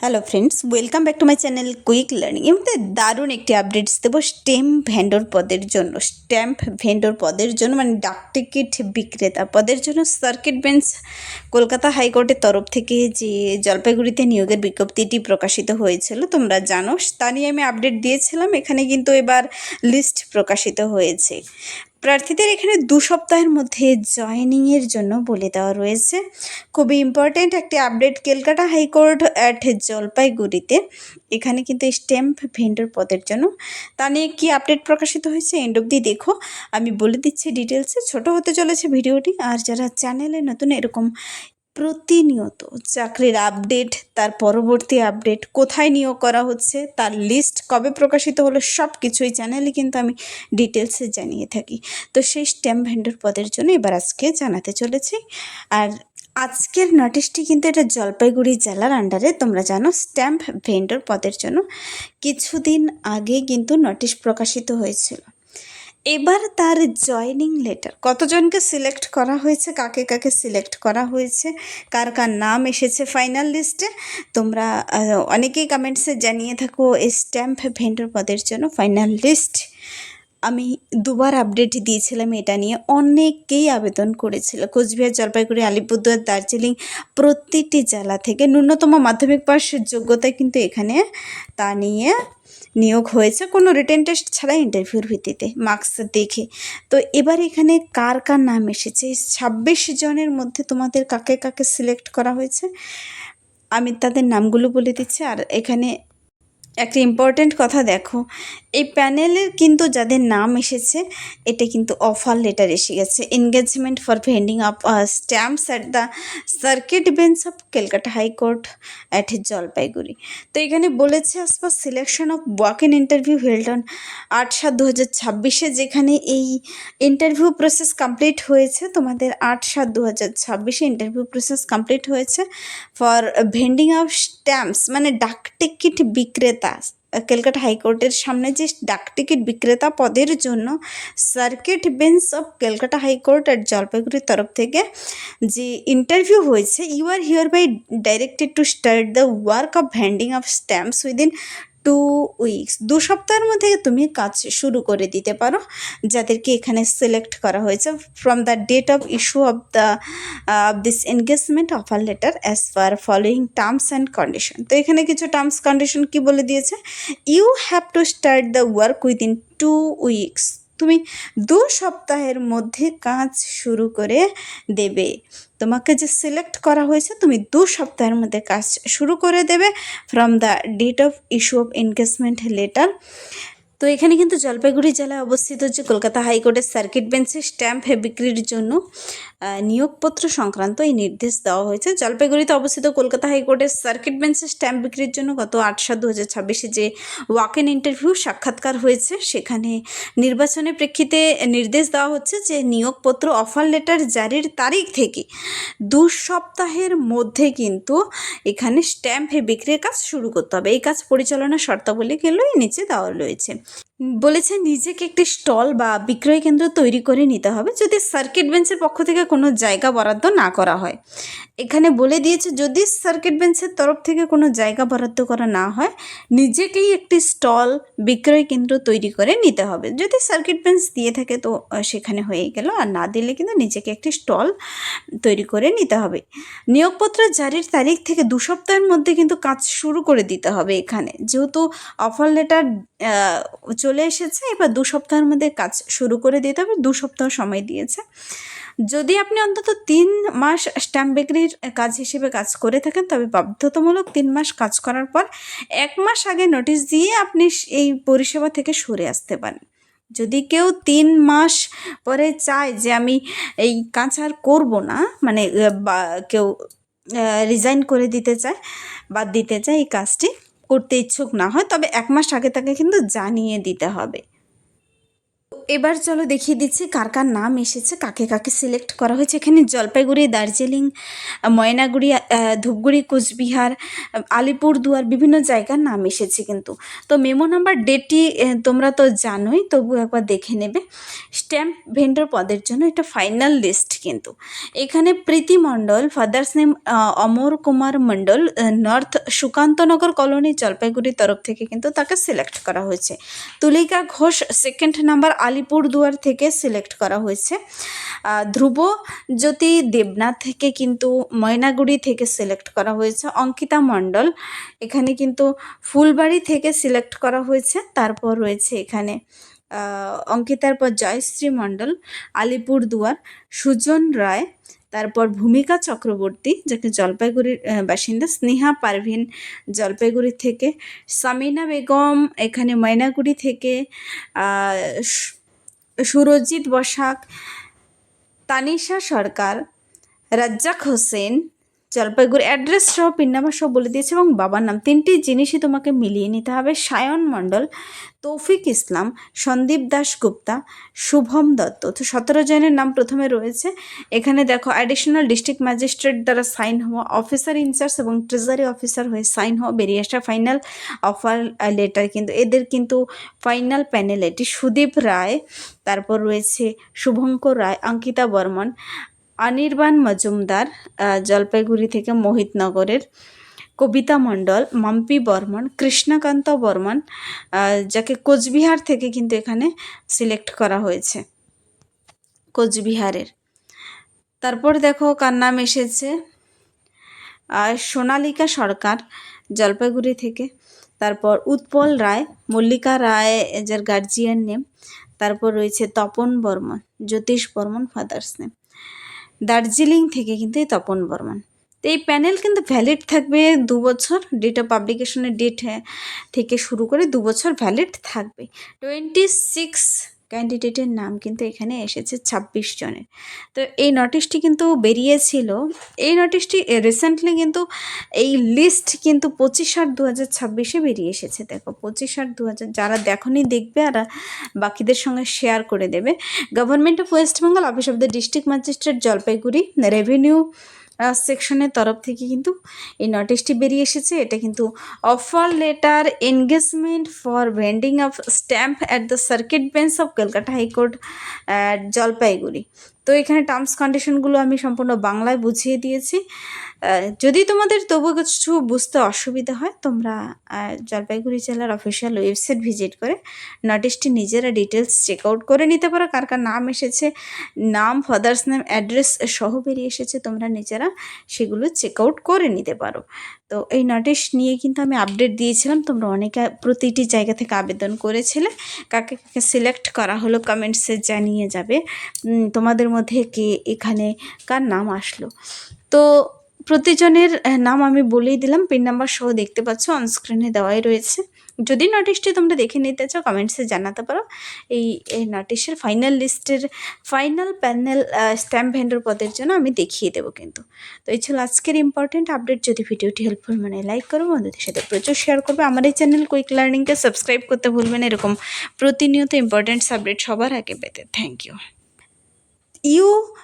Hello friends, welcome back to my channel quick learning. এর মধ্যে দারুণ একটি আপডেটস দেবো স্ট্যাম্প ভেন্ডর পদের জন্য মানে ডাক টিকিট বিক্রেতা পদের জন্য সার্কিট বেঞ্চ কলকাতা হাইকোর্টের তরফ থেকে যে জলপাইগুড়িতে নিয়োগের বিজ্ঞপ্তিটি প্রকাশিত হয়েছিল তোমরা জানো, তা নিয়ে আমি আপডেট দিয়েছিলাম। এখানে কিন্তু এবার লিস্ট প্রকাশিত হয়েছে। প্রার্থীদের এখানে 2 সপ্তাহের মধ্যে জয়েনিংয়ের জন্য বলে দেওয়া রয়েছে। খুবই ইম্পর্ট্যান্ট একটি আপডেট ক্যালকাটা হাইকোর্ট অ্যাট জলপাইগুড়িতে। এখানে কিন্তু স্ট্যাম্প ভেন্ডর পদের জন্য তা নিয়ে কী আপডেট প্রকাশিত হয়েছে এন্ড অবধি দেখো, আমি বলে দিচ্ছি ডিটেলসে। ছোট হতে চলেছে ভিডিওটি, আর যারা চ্যানেলে নতুন এরকম প্রতিনিয়ত চাকরির আপডেট, তার পরবর্তী আপডেট, কোথায় নিয়োগ করা হচ্ছে, তার লিস্ট কবে প্রকাশিত হলো, সব কিছুই চ্যানেলে কিন্তু আমি ডিটেলসে জানিয়ে থাকি। তো সেই স্ট্যাম্প ভেন্ডর পদের জন্য এবার আজকে জানাতে চলেছি। আর আজকের নোটিশটি কিন্তু এটা জলপাইগুড়ি জেলার আন্ডারে, তোমরা জানো স্ট্যাম্প ভেন্ডর পদের জন্য কিছুদিন আগে কিন্তু নোটিশ প্রকাশিত হয়েছিল। এবার তার জয়নিং লেটার, কতজনকে সিলেক্ট করা হয়েছে, কাকে কাকে সিলেক্ট করা হয়েছে, কার কার নাম এসেছে ফাইনাল লিস্টে, তোমরা অনেকেই কমেন্টসে জানিয়ে থাকো এই স্ট্যাম্প ভেন্ডর পদের জন্য ফাইনাল লিস্ট। আমি 2বার আপডেট দিয়েছিলাম এটা নিয়ে, অনেকেই আবেদন করেছিল। কোচবিহার, জলপাইগুড়ি, আলিপুরদুয়ার, দার্জিলিং প্রতিটি জেলা থেকে ন্যূনতম মাধ্যমিক পাশের যোগ্যতায় কিন্তু এখানে তা নিয়ে নিয়োগ হয়েছে, কোনো রিটেন টেস্ট ছাড়াই ইন্টারভিউর ভিত্তিতে মার্কস দেখে। তো এবার এখানে কার কার নাম এসেছে, 26 জনের মধ্যে তোমাদের কাকে কাকে সিলেক্ট করা হয়েছে আমি তাদের নামগুলো বলে দিচ্ছি। আর এখানে একটা ইম্পর্ট্যান্ট কথা দেখো, এই প্যানেলের কিন্তু যাদের নাম এসেছে এটা কিন্তু অফার লেটার এসে গেছে। Engagement for vending of stamps at the circuit bench of Calcutta high court at Jalpaiguri. তো এখানে বলেছে as per selection of walk in interview held on 8/7/2026, যেখানে এই ইন্টারভিউ প্রসেস কমপ্লিট হয়েছে তোমাদের 8/7/2026 ইন্টারভিউ প্রসেস কমপ্লিট হয়েছে ফর ভেন্ডিং অফ স্ট্যাম্পস মানে ডাক টিকিট বিক্রেতা, ক্যালকাটা হাইকোর্টের সামনে যে ডাক টিকিট বিক্রেতা পদের জন্য circuit bench of Calcutta high court আর জলপাইগুড়ির তরফ থেকে যে ইন্টারভিউ হয়েছে, you are hereby directed to start the work of vending of stamps within 2 weeks. 2 সপ্তাহের মধ্যে তুমি কাজ শুরু করে দিতে পারো যাদেরকে এখানে সিলেক্ট করা হয়েছে from the date of issue of the this engagement offer letter as per following terms and condition. তো এখানে কিছু টার্মস কন্ডিশন কি বলে দিয়েছে, you have to start the work within 2 weeks. তুমি 2 সপ্তাহের মধ্যে কাজ শুরু করে দেবে। তোমাকে যে সিলেক্ট করা হয়েছে তুমি 2 সপ্তাহের মধ্যে কাজ শুরু করে দেবে from the date of issue of engagement letter. তো এখানে কিন্তু জলপাইগুড়ি জেলায় অবস্থিত যে কলকাতা হাইকোর্টের সার্কিট বেঞ্চে স্ট্যাম্প বিক্রির জন্য নিয়োগপত্র সংক্রান্ত এই নির্দেশ দেওয়া হয়েছে। জলপাইগুড়িতে অবস্থিত কলকাতা হাইকোর্টের সার্কিট বেঞ্চে স্ট্যাম্প বিক্রির জন্য গত 8/7/2026 যে ওয়াক ইন ইন্টারভিউ সাক্ষাৎকার হয়েছে, সেখানে নির্বাচনের প্রেক্ষিতে নির্দেশ দেওয়া হচ্ছে যে নিয়োগপত্র অফার লেটার জারির তারিখ থেকে 2 সপ্তাহের মধ্যে কিন্তু এখানে স্ট্যাম্প বিক্রির কাজ শুরু করতে হবে। এই কাজ পরিচালনার শর্তাবলীগুলোই নিচে দেওয়া রয়েছে। বলেছে নিজেকে একটি স্টল বা বিক্রয় কেন্দ্র তৈরি করে নিতে হবে যদি সার্কিট বেঞ্চের পক্ষ থেকে কোনো জায়গা বরাদ্দ না করা হয়। এখানে বলে দিয়েছে যদি সার্কিট বেঞ্চের তরফ থেকে কোনো জায়গা বরাদ্দ করা না হয় নিজেকেই একটি স্টল বিক্রয় কেন্দ্র তৈরি করে নিতে হবে। যদি সার্কিট বেঞ্চ দিয়ে থাকে তো সেখানে হয়ে গেল, আর না দিলে কিন্তু নিজেকে একটি স্টল তৈরি করে নিতে হবে। নিয়োগপত্র জারির তারিখ থেকে 2 সপ্তাহের মধ্যে কিন্তু কাজ শুরু করে দিতে হবে। এখানে যেহেতু অফার লেটার চলে এসেছে, এবার 2 সপ্তাহের মধ্যে কাজ শুরু করে দিতে হবে। 2 সপ্তাহ সময় দিয়েছে। যদি আপনি অন্তত 3 মাস স্ট্যাম্প বিক্রির কাজ হিসেবে কাজ করে থাকেন তবে বাধ্যতামূলক 3 মাস কাজ করার পর 1 মাস আগে নোটিশ দিয়ে আপনি এই পরিষেবা থেকে সরে আসতে পারেন। যদি কেউ 3 মাস পরে চায় যে আমি এই কাজ আর করবো না, মানে বা কেউ রিজাইন করে দিতে চায়, বাদ দিতে চায়, এই কাজটি করতে ইচ্ছুক না হয়, তবে 1 মাস আগে তাকে কিন্তু জানিয়ে দিতে হবে। এবার চলো দেখিয়ে দিচ্ছি কার কার নাম এসেছে, কাকে কাকে সিলেক্ট করা হয়েছে। এখানে জলপাইগুড়ি, দার্জিলিং, ময়নাগুড়ি, ধূপগুড়ি, কোচবিহার, আলিপুরদুয়ার বিভিন্ন জায়গার নাম এসেছে কিন্তু। তো মেমো নাম্বার ডেটটি তোমরা তো জানোই, তবু একবার দেখে নেবে। স্ট্যাম্প ভেন্ডর পদের জন্য এটা ফাইনাল লিস্ট কিন্তু। এখানে প্রীতি মণ্ডল, ফাদার্স নেম অমর কুমার মণ্ডল, নর্থ সুকান্তনগর কলোনি, জলপাইগুড়ির তরফ থেকে কিন্তু তাকে সিলেক্ট করা হয়েছে। তুলিকা ঘোষ সেকেন্ড নাম্বার, আলিপুরদুয়ার থেকে সিলেক্ট করা হয়েছে। ধ্রুব জ্যোতি দেবনাথ থেকে কিন্তু ময়নাগুড়ি থেকে সিলেক্ট করা হয়েছে। অঙ্কিতা মণ্ডল এখানে কিন্তু ফুলবাড়ি থেকে সিলেক্ট করা হয়েছে। তারপর রয়েছে এখানে অঙ্কিতার পর জয়শ্রী মণ্ডল, আলিপুরদুয়ার। সুজন রায়, তারপর ভূমিকা চক্রবর্তী যাকে জলপাইগুড়ির বাসিন্দা। স্নেহা পারভিন জলপাইগুড়ি থেকে। সামিনা বেগম এখানে ময়নাগুড়ি থেকে। সুরজিৎ বসাক, তানিশা সরকার, রাজ্জাক হোসেন জলপাইগুড়ি। অ্যাড্রেস সহ পিন নাম্বার সব বলে দিয়েছে এবং বাবার নাম। তিনটি জিনিসই তোমাকে মিলিয়ে নিতে হবে। সায়ন মণ্ডল, তৌফিক ইসলাম, সন্দীপ দাশগুপ্তা, শুভম দত্ত। তো 17 জনের নাম প্রথমে রয়েছে। এখানে দেখো অ্যাডিশনাল ডিস্ট্রিক্ট ম্যাজিস্ট্রেট দ্বারা সাইন হওয়া, অফিসার ইনচার্জ এবং ট্রেজারি অফিসার হয়ে সাইন হওয়া, বেরিয়ে আসা ফাইনাল অফার লেটার কিন্তু। এদের কিন্তু ফাইনাল প্যানেল এটি। সুদীপ রায়, তারপর রয়েছে শুভঙ্কর রায়, অঙ্কিতা বর্মন, অনির্বাণ মজুমদার জলপাইগুড়ি থেকে মোহিতনগরের, কবিতা মণ্ডল, মাম্পি বর্মন, কৃষ্ণকান্ত বর্মন যাকে কোচবিহার থেকে কিন্তু এখানে সিলেক্ট করা হয়েছে, কোচবিহারের। তারপর দেখো কার নাম এসেছে, সোনালিকা সরকার জলপাইগুড়ি থেকে। তারপর উৎপল রায়, মল্লিকা রায় যার গার্জিয়ান নেম। তারপর রয়েছে তপন বর্মন, জ্যোতিষ বর্মন ফাদার্স নেম। দার্জিলিং থেকে কিন্তু এই তপন বর্মন। তো এই প্যানেল কিন্তু ভ্যালিড থাকবে 2 বছর, ডেট অফ পাবলিকেশনের ডেট থেকে শুরু করে 2 বছর ভ্যালিড থাকবে। 26 ক্যান্ডিডেটের নাম কিন্তু এখানে এসেছে 26 জনের। তো এই নোটিশটি কিন্তু বেরিয়েছিল, এই নোটিশটি রিসেন্টলি কিন্তু এই লিস্ট কিন্তু 25/8/2026 বেরিয়ে এসেছে। দেখো 25/8/2000, যারা দেখনি দেখবে আর বাকিদের সঙ্গে শেয়ার করে দেবে। Government of West Bengal, office of the district magistrate Jalpaiguri, revenue সেকশনের তরফ থেকে কিন্তু এই নোটিশটি বেরিয়ে এসেছে। এটা কিন্তু offer letter engagement for vending of stamp at the circuit bench of Kolkata high court Jalpaiguri. তো এখানে টার্মস কন্ডিশনগুলো আমি সম্পূর্ণ বাংলায় বুঝিয়ে দিয়েছি। যদি তোমাদের তবু কিছু বুঝতে অসুবিধা হয়, তোমরা জলপাইগুড়ি জেলার অফিসিয়াল ওয়েবসাইট ভিজিট করে নোটিশটি নিজেরা ডিটেলস চেক আউট করে নিতে পারো। কার কার নাম এসেছে, নাম, ফাদার্স নেম, অ্যাড্রেস সহ বেরিয়ে এসেছে, তোমরা নিজেরা সেগুলো চেক আউট করে নিতে পারো। তো এই নোটিশ নিয়ে কিন্তু আমি আপডেট দিয়েছিলাম, তোমরা অনেকে প্রতিটি জায়গা থেকে আবেদন করেছিলে। কাকে কাকে সিলেক্ট করা হলো কমেন্টসে জানিয়ে যাবে। তোমাদের মধ্যে কে এখানে কার নাম আসলো। তো প্রতিজনের নাম আমি বলেই দিলাম, পিন নাম্বার সহ দেখতে পাচ্ছ অনস্ক্রিনে দেওয়াই রয়েছে। যদি নোটিশটি তোমরা দেখে নিতে চাও কমেন্টসে জানাতে পারো। এই নোটিশের ফাইনাল লিস্টের ফাইনাল প্যানেল স্ট্যাম্প ভেন্ডর পদের জন্য আমি দেখিয়ে দেবো কিন্তু। তো এই ছিল আজকের ইম্পর্টেন্ট আপডেট। যদি ভিডিওটি হেল্পফুল মানে লাইক করো, বন্ধুদের সাথে প্রচুর শেয়ার করবে। আমার এই চ্যানেল কুইক লার্নিংকে সাবস্ক্রাইব করতে ভুলবেন না এরকম প্রতিনিয়ত ইম্পর্টেন্ট আপডেট সবার আগে পেতে। Thank you.